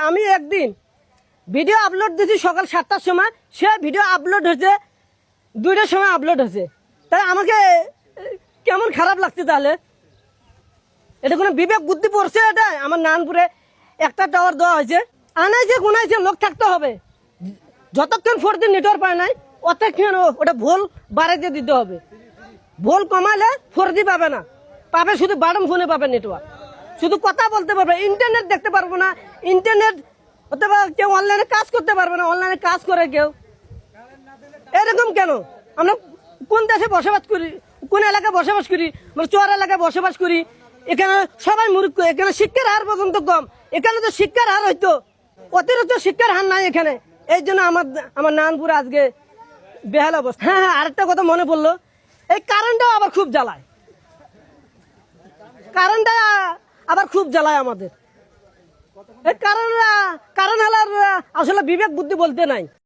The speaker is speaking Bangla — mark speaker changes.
Speaker 1: আমি একদিন ভিডিও আপলোড দিয়েছি সকাল 7টার সময়, সে ভিডিও আপলোড হয়েছে 2টার সময় আপলোড হয়েছে। তাহলে আমাকে কেমন খারাপ লাগছে? তাহলে এটা কোনো বিবেক বুদ্ধি পড়ছে? এটা আমার নানপুরে একটা টাওয়ার দেওয়া হয়েছে, আনাইছে গুনাইছে, লোক থাকতে হবে। যতক্ষণ 4G নেটওয়ার্ক পায় নাই অতক্ষণ ওটা ভোল বাড়াইতে দিতে হবে। ভোল কমালে 4G পাবে না, পাবে শুধু বাটন ফোনে পাবে নেটওয়ার্ক, শুধু কথা বলতে পারবে, ইন্টারনেট দেখতে পারবো না। ইন্টারনেট অথবা কেউ অনলাইনে কাজ করতে পারবে না, অনলাইনে কাজ করে কেউ। এরকম কেন? আমরা কোন দেশে বসবাস করি, কোন এলাকায় বসবাস করি? আমরা চর এলাকায় বসবাস করি। এখানে সবাই মূর্খ, এখানে শিক্ষার হার পর্যন্ত কম। এখানে তো শিক্ষার হার হইতো, অতিরিক্ত শিক্ষার হার নাই এখানে। এই জন্য আমার নানপুর আজকে বেহাল অবস্থা। হ্যাঁ, আরেকটা কথা মনে পড়লো, এই কারেন্টটাও আবার খুব জ্বালায়। কারেন্টটা আবার খুব জ্বালায় আমাদের। এই কারণ হালার আসলে বিবেক বুদ্ধি বলতে নাই।